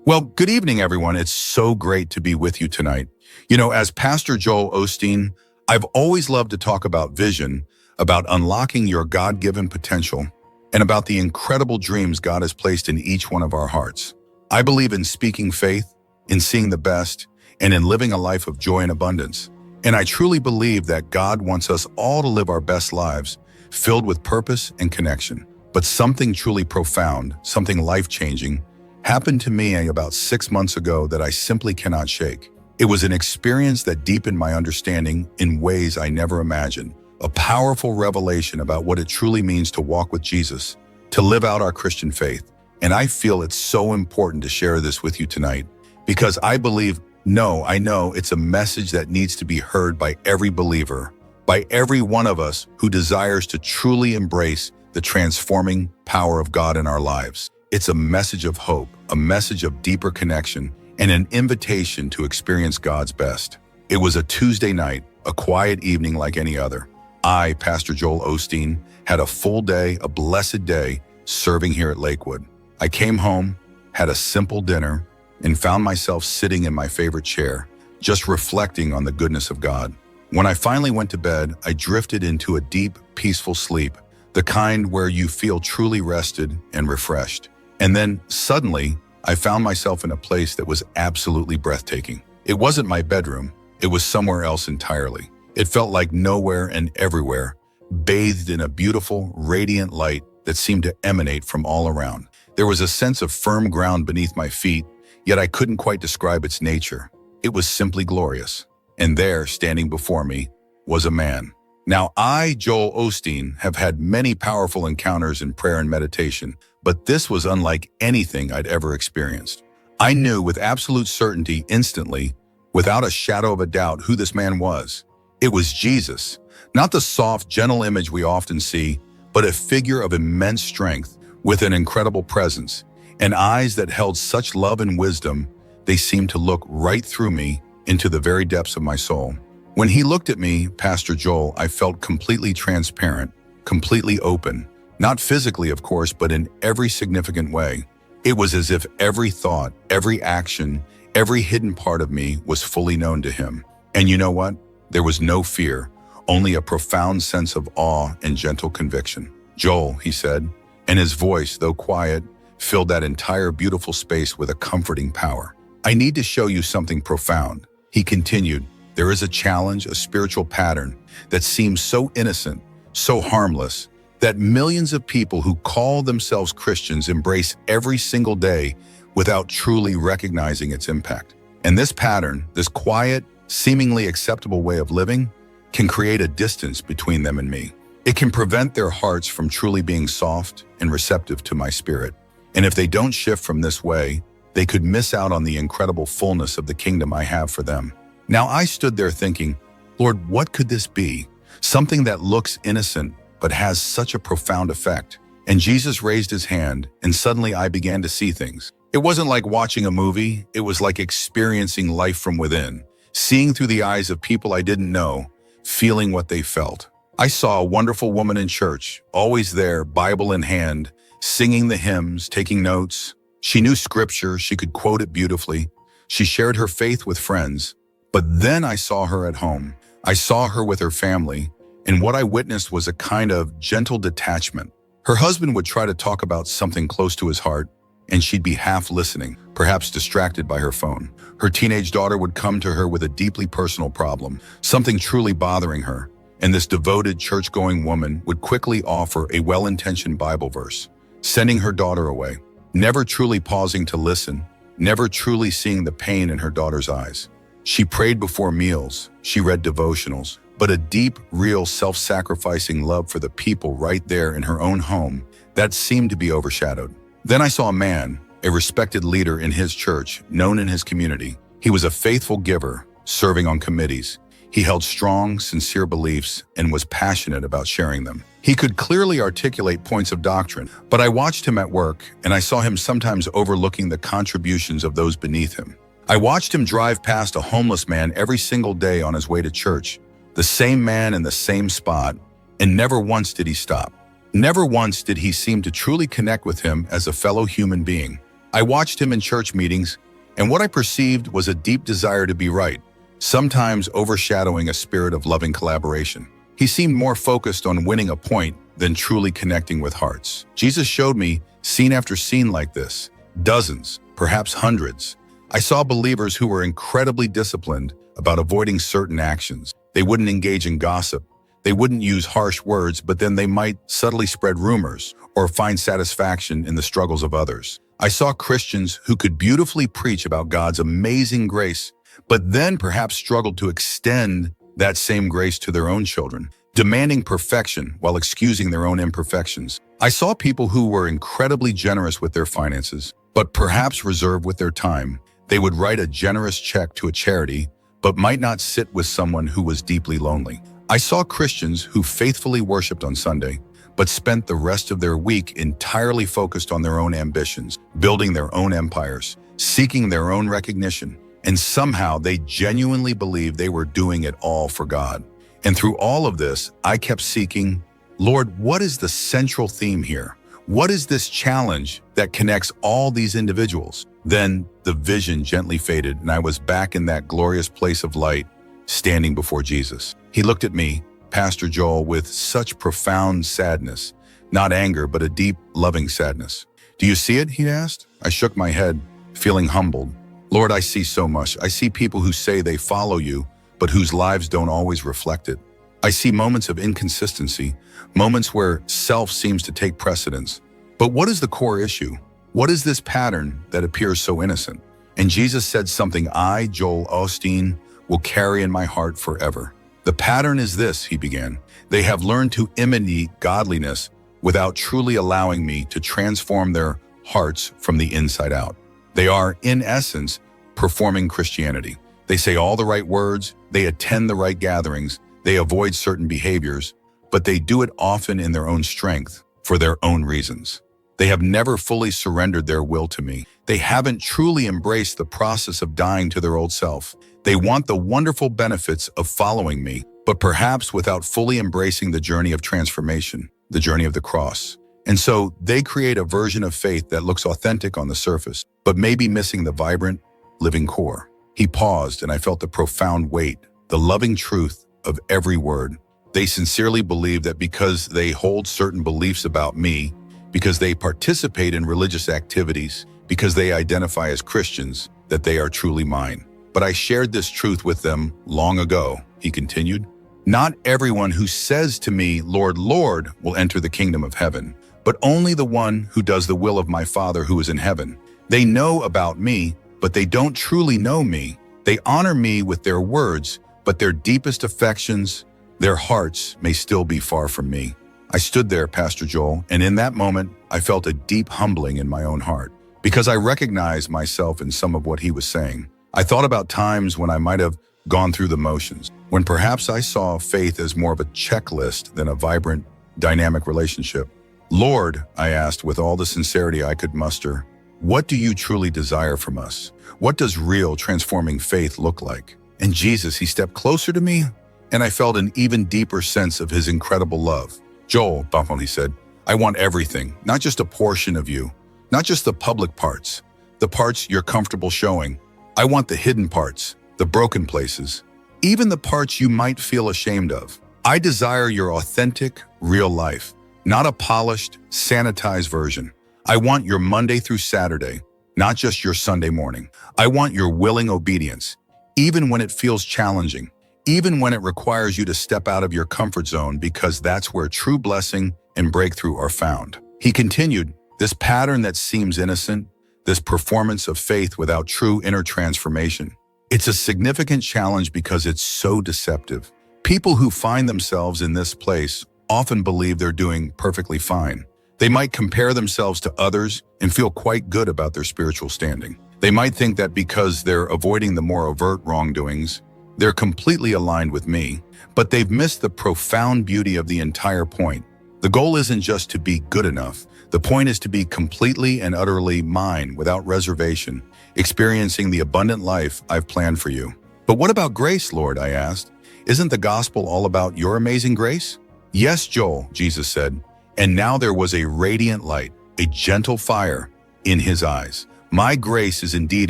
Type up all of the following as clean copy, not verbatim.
Well, good evening, everyone. It's so great to be with you tonight. You know, as Pastor Joel Osteen, I've always loved to talk about vision, about unlocking your God-given potential, and about the incredible dreams God has placed in each one of our hearts. I believe in speaking faith, in seeing the best, and in living a life of joy and abundance. And I truly believe that God wants us all to live our best lives, filled with purpose and connection. But something truly profound, something life-changing, happened to me about 6 months ago that I simply cannot shake. It was an experience that deepened my understanding in ways I never imagined. A powerful revelation about what it truly means to walk with Jesus, to live out our Christian faith. And I feel it's so important to share this with you tonight because I know it's a message that needs to be heard by every believer, by every one of us who desires to truly embrace the transforming power of God in our lives. It's a message of hope, a message of deeper connection, and an invitation to experience God's best. It was a Tuesday night, a quiet evening like any other. I, Pastor Joel Osteen, had a full day, a blessed day, serving here at Lakewood. I came home, had a simple dinner, and found myself sitting in my favorite chair, just reflecting on the goodness of God. When I finally went to bed, I drifted into a deep, peaceful sleep, the kind where you feel truly rested and refreshed. And then, suddenly, I found myself in a place that was absolutely breathtaking. It wasn't my bedroom, it was somewhere else entirely. It felt like nowhere and everywhere, bathed in a beautiful, radiant light that seemed to emanate from all around. There was a sense of firm ground beneath my feet, yet I couldn't quite describe its nature. It was simply glorious. And there, standing before me, was a man. Now, I, Joel Osteen, have had many powerful encounters in prayer and meditation, but this was unlike anything I'd ever experienced. I knew with absolute certainty instantly, without a shadow of a doubt, who this man was. It was Jesus, not the soft, gentle image we often see, but a figure of immense strength with an incredible presence, and eyes that held such love and wisdom, they seemed to look right through me into the very depths of my soul. When he looked at me, Pastor Joel, I felt completely transparent, completely open. Not physically, of course, but in every significant way. It was as if every thought, every action, every hidden part of me was fully known to him. And you know what? There was no fear, only a profound sense of awe and gentle conviction. "Joel," he said, and his voice, though quiet, filled that entire beautiful space with a comforting power. "I need to show you something profound," he continued. "There is a challenge, a spiritual pattern that seems so innocent, so harmless, that millions of people who call themselves Christians embrace every single day without truly recognizing its impact. And this pattern, this quiet, seemingly acceptable way of living, can create a distance between them and me. It can prevent their hearts from truly being soft and receptive to my spirit. And if they don't shift from this way, they could miss out on the incredible fullness of the kingdom I have for them." Now I stood there thinking, Lord, what could this be? Something that looks innocent, but has such a profound effect. And Jesus raised his hand, and suddenly I began to see things. It wasn't like watching a movie, it was like experiencing life from within, seeing through the eyes of people I didn't know, feeling what they felt. I saw a wonderful woman in church, always there, Bible in hand, singing the hymns, taking notes. She knew scripture, she could quote it beautifully. She shared her faith with friends. But then I saw her at home. I saw her with her family, and what I witnessed was a kind of gentle detachment. Her husband would try to talk about something close to his heart, and she'd be half listening, perhaps distracted by her phone. Her teenage daughter would come to her with a deeply personal problem, something truly bothering her, and this devoted church-going woman would quickly offer a well-intentioned Bible verse, sending her daughter away, never truly pausing to listen, never truly seeing the pain in her daughter's eyes. She prayed before meals, she read devotionals, but a deep, real, self-sacrificing love for the people right there in her own home, that seemed to be overshadowed. Then I saw a man, a respected leader in his church, known in his community. He was a faithful giver, serving on committees. He held strong, sincere beliefs and was passionate about sharing them. He could clearly articulate points of doctrine, but I watched him at work and I saw him sometimes overlooking the contributions of those beneath him. I watched him drive past a homeless man every single day on his way to church, the same man in the same spot, and never once did he stop. Never once did he seem to truly connect with him as a fellow human being. I watched him in church meetings, and what I perceived was a deep desire to be right, sometimes overshadowing a spirit of loving collaboration. He seemed more focused on winning a point than truly connecting with hearts. Jesus showed me scene after scene like this, dozens, perhaps hundreds. I saw believers who were incredibly disciplined about avoiding certain actions. They wouldn't engage in gossip. They wouldn't use harsh words, but then they might subtly spread rumors or find satisfaction in the struggles of others. I saw Christians who could beautifully preach about God's amazing grace, but then perhaps struggled to extend that same grace to their own children, demanding perfection while excusing their own imperfections. I saw people who were incredibly generous with their finances, but perhaps reserved with their time. They would write a generous check to a charity, but might not sit with someone who was deeply lonely. I saw Christians who faithfully worshiped on Sunday, but spent the rest of their week entirely focused on their own ambitions, building their own empires, seeking their own recognition, and somehow they genuinely believed they were doing it all for God. And through all of this, I kept seeking, Lord, what is the central theme here? What is this challenge that connects all these individuals? Then the vision gently faded, and I was back in that glorious place of light, standing before Jesus. He looked at me, Pastor Joel, with such profound sadness, not anger, but a deep, loving sadness. Do you see it? He asked. I shook my head, feeling humbled. Lord, I see so much. I see people who say they follow you, but whose lives don't always reflect it. I see moments of inconsistency, moments where self seems to take precedence. But what is the core issue? What is this pattern that appears so innocent? And Jesus said something I, Joel Osteen, will carry in my heart forever. The pattern is this, he began. They have learned to imitate godliness without truly allowing me to transform their hearts from the inside out. They are, in essence, performing Christianity. They say all the right words, they attend the right gatherings, they avoid certain behaviors, but they do it often in their own strength, for their own reasons. They have never fully surrendered their will to me. They haven't truly embraced the process of dying to their old self. They want the wonderful benefits of following me, but perhaps without fully embracing the journey of transformation, the journey of the cross. And so they create a version of faith that looks authentic on the surface, but may be missing the vibrant, living core. He paused, and I felt the profound weight, the loving truth of every word. They sincerely believe that because they hold certain beliefs about me, because they participate in religious activities, because they identify as Christians, that they are truly mine. But I shared this truth with them long ago, he continued. Not everyone who says to me, Lord, Lord, will enter the kingdom of heaven, but only the one who does the will of my Father who is in heaven. They know about me, but they don't truly know me. They honor me with their words, but their deepest affections, their hearts may still be far from me. I stood there, Pastor Joel, and in that moment, I felt a deep humbling in my own heart, because I recognized myself in some of what he was saying. I thought about times when I might have gone through the motions, when perhaps I saw faith as more of a checklist than a vibrant, dynamic relationship. Lord, I asked with all the sincerity I could muster, what do you truly desire from us? What does real, transforming faith look like? And Jesus, he stepped closer to me, and I felt an even deeper sense of his incredible love. Joel, he said, I want everything, not just a portion of you, not just the public parts, the parts you're comfortable showing. I want the hidden parts, the broken places, even the parts you might feel ashamed of. I desire your authentic, real life, not a polished, sanitized version. I want your Monday through Saturday, not just your Sunday morning. I want your willing obedience, even when it feels challenging, even when it requires you to step out of your comfort zone, because that's where true blessing and breakthrough are found. He continued, this pattern that seems innocent, this performance of faith without true inner transformation, it's a significant challenge because it's so deceptive. People who find themselves in this place often believe they're doing perfectly fine. They might compare themselves to others and feel quite good about their spiritual standing. They might think that because they're avoiding the more overt wrongdoings, they're completely aligned with me, but they've missed the profound beauty of the entire point. The goal isn't just to be good enough. The point is to be completely and utterly mine without reservation, experiencing the abundant life I've planned for you. But what about grace, Lord? I asked. Isn't the gospel all about your amazing grace? Yes, Joel, Jesus said. And now there was a radiant light, a gentle fire in his eyes. My grace is indeed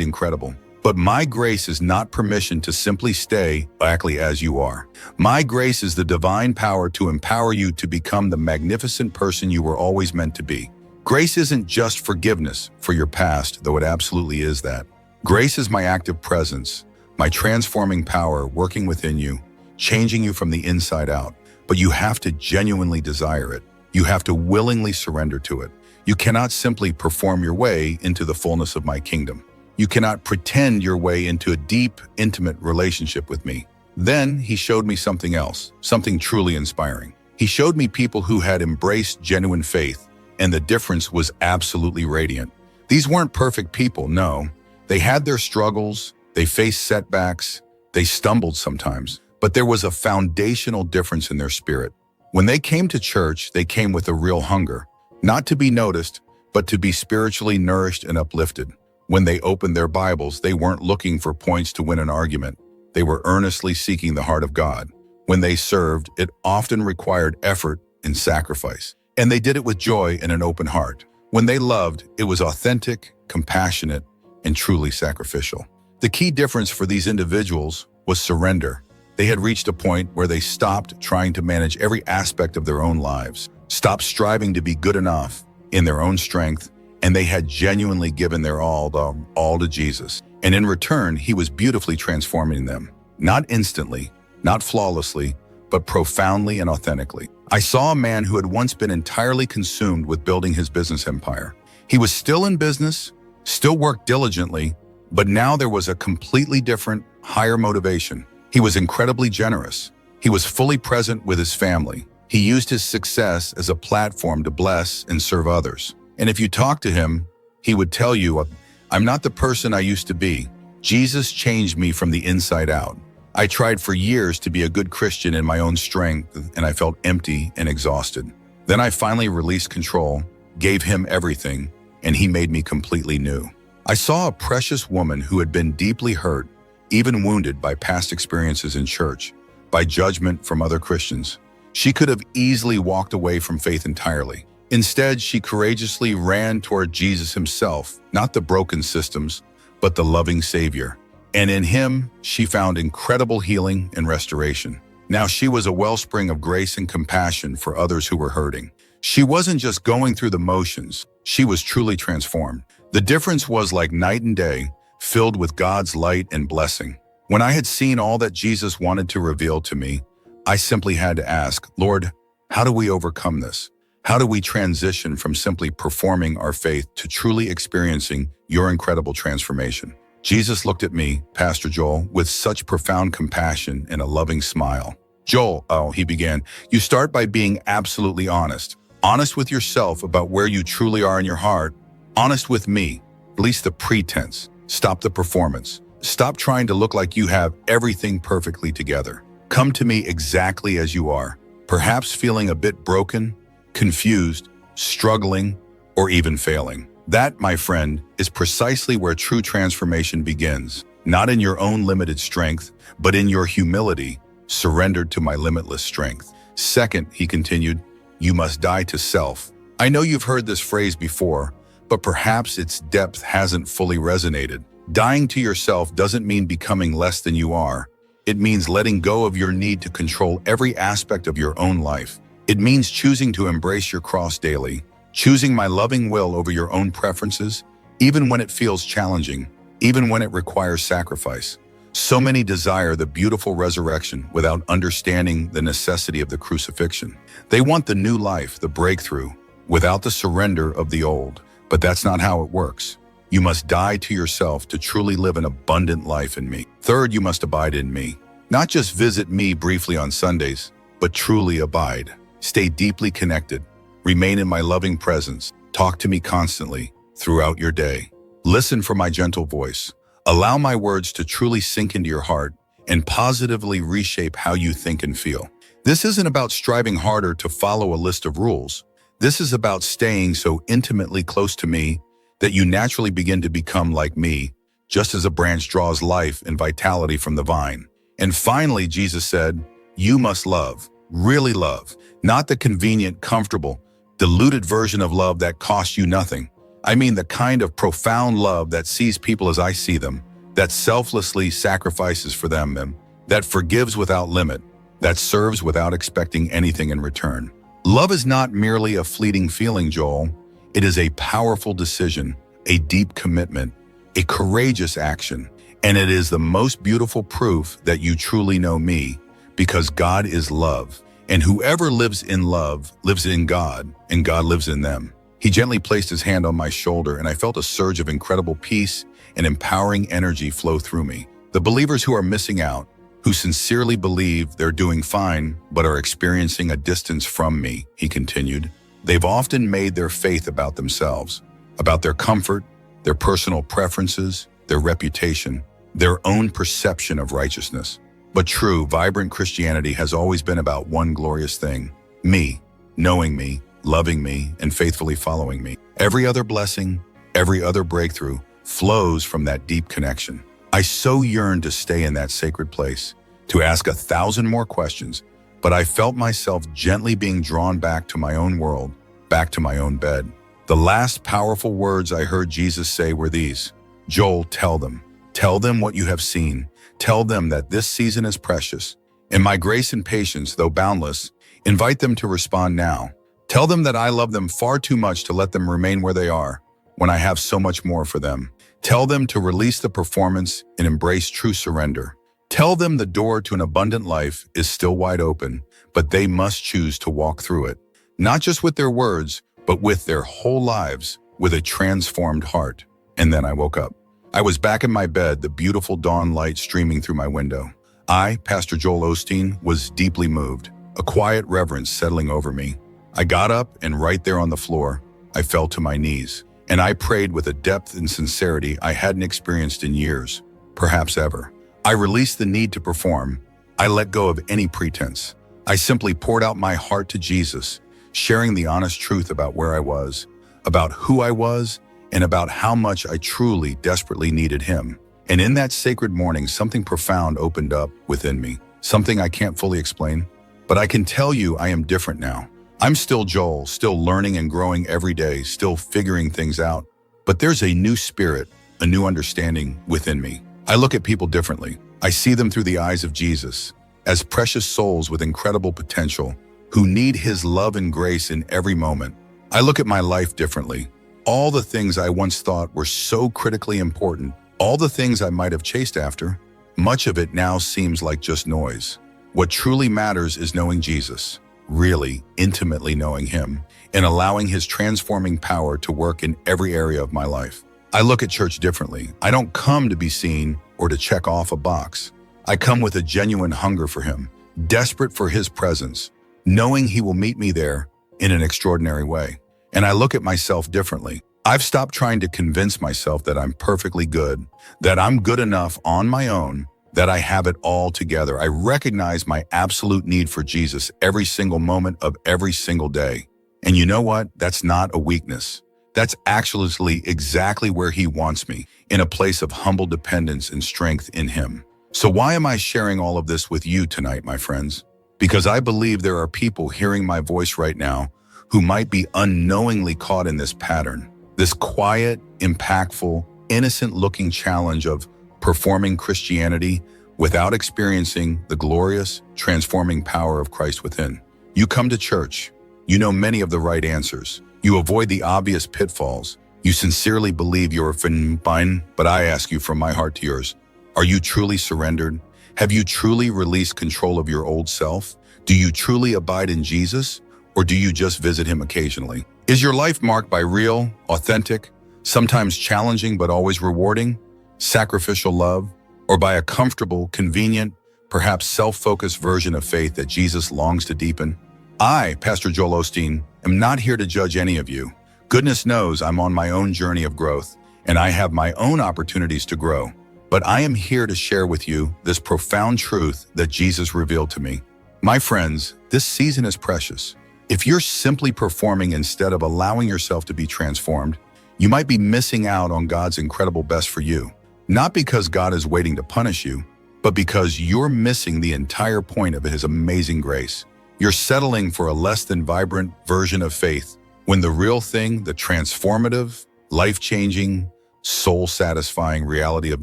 incredible. But my grace is not permission to simply stay exactly as you are. My grace is the divine power to empower you to become the magnificent person you were always meant to be. Grace isn't just forgiveness for your past, though it absolutely is that. Grace is my active presence, my transforming power working within you, changing you from the inside out. But you have to genuinely desire it. You have to willingly surrender to it. You cannot simply perform your way into the fullness of my kingdom. You cannot pretend your way into a deep, intimate relationship with me. Then he showed me something else, something truly inspiring. He showed me people who had embraced genuine faith, and the difference was absolutely radiant. These weren't perfect people, no. They had their struggles, they faced setbacks, they stumbled sometimes, but there was a foundational difference in their spirit. When they came to church, they came with a real hunger, not to be noticed, but to be spiritually nourished and uplifted. When they opened their Bibles, they weren't looking for points to win an argument. They were earnestly seeking the heart of God. When they served, it often required effort and sacrifice. And they did it with joy and an open heart. When they loved, it was authentic, compassionate, and truly sacrificial. The key difference for these individuals was surrender. They had reached a point where they stopped trying to manage every aspect of their own lives, stopped striving to be good enough in their own strength, and they had genuinely given their all to Jesus. And in return, he was beautifully transforming them. Not instantly, not flawlessly, but profoundly and authentically. I saw a man who had once been entirely consumed with building his business empire. He was still in business, still worked diligently, but now there was a completely different, higher motivation. He was incredibly generous. He was fully present with his family. He used his success as a platform to bless and serve others. And if you talk to him, he would tell you, I'm not the person I used to be. Jesus changed me from the inside out. I tried for years to be a good Christian in my own strength, and I felt empty and exhausted. Then I finally released control, gave him everything, and he made me completely new. I saw a precious woman who had been deeply hurt, even wounded by past experiences in church, by judgment from other Christians. She could have easily walked away from faith entirely. Instead, she courageously ran toward Jesus himself, not the broken systems, but the loving Savior. And in him, she found incredible healing and restoration. Now she was a wellspring of grace and compassion for others who were hurting. She wasn't just going through the motions, she was truly transformed. The difference was like night and day, filled with God's light and blessing. When I had seen all that Jesus wanted to reveal to me, I simply had to ask, Lord, how do we overcome this? How do we transition from simply performing our faith to truly experiencing your incredible transformation? Jesus looked at me, Pastor Joel, with such profound compassion and a loving smile. Joel, he began, you start by being absolutely honest. Honest with yourself about where you truly are in your heart. Honest with me. Release the pretense. Stop the performance. Stop trying to look like you have everything perfectly together. Come to me exactly as you are, perhaps feeling a bit broken, confused, struggling, or even failing. That, my friend, is precisely where true transformation begins, not in your own limited strength, but in your humility, surrendered to my limitless strength. Second, he continued, you must die to self. I know you've heard this phrase before, but perhaps its depth hasn't fully resonated. Dying to yourself doesn't mean becoming less than you are. It means letting go of your need to control every aspect of your own life. It means choosing to embrace your cross daily, choosing my loving will over your own preferences, even when it feels challenging, even when it requires sacrifice. So many desire the beautiful resurrection without understanding the necessity of the crucifixion. They want the new life, the breakthrough, without the surrender of the old. But that's not how it works. You must die to yourself to truly live an abundant life in me. Third, you must abide in me. Not just visit me briefly on Sundays, but truly abide. Stay deeply connected. Remain in my loving presence. Talk to me constantly throughout your day. Listen for my gentle voice. Allow my words to truly sink into your heart and positively reshape how you think and feel. This isn't about striving harder to follow a list of rules. This is about staying so intimately close to me that you naturally begin to become like me, just as a branch draws life and vitality from the vine. And finally, Jesus said, you must love, really love, not the convenient, comfortable, diluted version of love that costs you nothing, I mean the kind of profound love that sees people as I see them, that selflessly sacrifices for them, that forgives without limit, that serves without expecting anything in return. Love is not merely a fleeting feeling, Joel. It is a powerful decision, a deep commitment, a courageous action, and it is the most beautiful proof that you truly know me, because God is love, and whoever lives in love lives in God, and God lives in them. He gently placed his hand on my shoulder, and I felt a surge of incredible peace and empowering energy flow through me. The believers who are missing out, who sincerely believe they're doing fine but are experiencing a distance from me, he continued, they've often made their faith about themselves, about their comfort, their personal preferences, their reputation, their own perception of righteousness. But true, vibrant Christianity has always been about one glorious thing: me, knowing me, loving me, and faithfully following me. Every other blessing, every other breakthrough flows from that deep connection. I so yearned to stay in that sacred place, to ask 1,000 more questions, but I felt myself gently being drawn back to my own world, back to my own bed. The last powerful words I heard Jesus say were these: Joel, tell them what you have seen. Tell them that this season is precious. In my grace and patience, though boundless, invite them to respond now. Tell them that I love them far too much to let them remain where they are, when I have so much more for them. Tell them to release the performance and embrace true surrender. Tell them the door to an abundant life is still wide open, but they must choose to walk through it, not just with their words, but with their whole lives, with a transformed heart. And then I woke up. I was back in my bed, the beautiful dawn light streaming through my window. I, Pastor Joel Osteen, was deeply moved, a quiet reverence settling over me. I got up, and right there on the floor, I fell to my knees, and I prayed with a depth and sincerity I hadn't experienced in years, perhaps ever. I released the need to perform. I let go of any pretense. I simply poured out my heart to Jesus, sharing the honest truth about where I was, about who I was, and about how much I truly, desperately needed him. And in that sacred morning, something profound opened up within me, something I can't fully explain, but I can tell you I am different now. I'm still Joel, still learning and growing every day, still figuring things out, but there's a new spirit, a new understanding within me. I look at people differently. I see them through the eyes of Jesus, as precious souls with incredible potential, who need his love and grace in every moment. I look at my life differently. All the things I once thought were so critically important, all the things I might have chased after, much of it now seems like just noise. What truly matters is knowing Jesus, really intimately knowing him, and allowing his transforming power to work in every area of my life. I look at church differently. I don't come to be seen or to check off a box. I come with a genuine hunger for him, desperate for his presence, knowing he will meet me there in an extraordinary way. And I look at myself differently. I've stopped trying to convince myself that I'm perfectly good, that I'm good enough on my own, that I have it all together. I recognize my absolute need for Jesus every single moment of every single day. And you know what? That's not a weakness. That's actually exactly where he wants me, in a place of humble dependence and strength in him. So why am I sharing all of this with you tonight, my friends? Because I believe there are people hearing my voice right now who might be unknowingly caught in this pattern, this quiet, impactful, innocent-looking challenge of performing Christianity without experiencing the glorious, transforming power of Christ within. You come to church. You know many of the right answers. You avoid the obvious pitfalls. You sincerely believe you're fine, but I ask you from my heart to yours, are you truly surrendered? Have you truly released control of your old self? Do you truly abide in Jesus? Or do you just visit him occasionally? Is your life marked by real, authentic, sometimes challenging but always rewarding, sacrificial love, or by a comfortable, convenient, perhaps self-focused version of faith that Jesus longs to deepen? I, Pastor Joel Osteen, am not here to judge any of you. Goodness knows I'm on my own journey of growth, and I have my own opportunities to grow. But I am here to share with you this profound truth that Jesus revealed to me. My friends, this season is precious. If you're simply performing instead of allowing yourself to be transformed, you might be missing out on God's incredible best for you. Not because God is waiting to punish you, but because you're missing the entire point of his amazing grace. You're settling for a less than vibrant version of faith, when the real thing, the transformative, life-changing, soul-satisfying reality of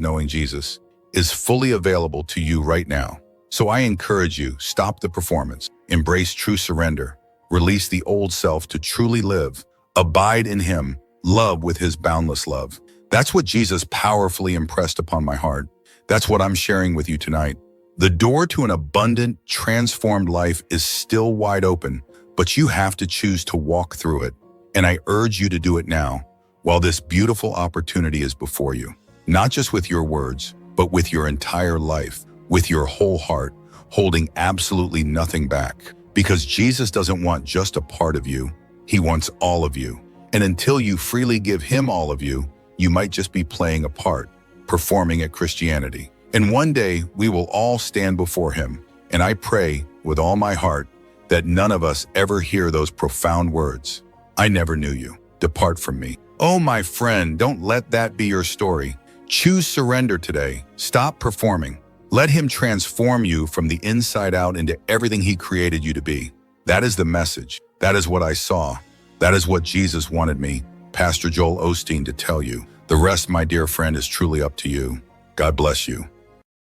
knowing Jesus is fully available to you right now. So I encourage you, stop the performance, embrace true surrender, release the old self to truly live, abide in him, love with his boundless love. That's what Jesus powerfully impressed upon my heart. That's what I'm sharing with you tonight. The door to an abundant, transformed life is still wide open, but you have to choose to walk through it. And I urge you to do it now, while this beautiful opportunity is before you. Not just with your words, but with your entire life, with your whole heart, holding absolutely nothing back. Because Jesus doesn't want just a part of you, he wants all of you. And until you freely give him all of you, you might just be playing a part, performing at Christianity. And one day, we will all stand before him. And I pray with all my heart that none of us ever hear those profound words, "I never knew you. Depart from me." Oh, my friend, don't let that be your story. Choose surrender today. Stop performing. Let him transform you from the inside out into everything he created you to be. That is the message. That is what I saw. That is what Jesus wanted me, Pastor Joel Osteen, to tell you. The rest, my dear friend, is truly up to you. God bless you.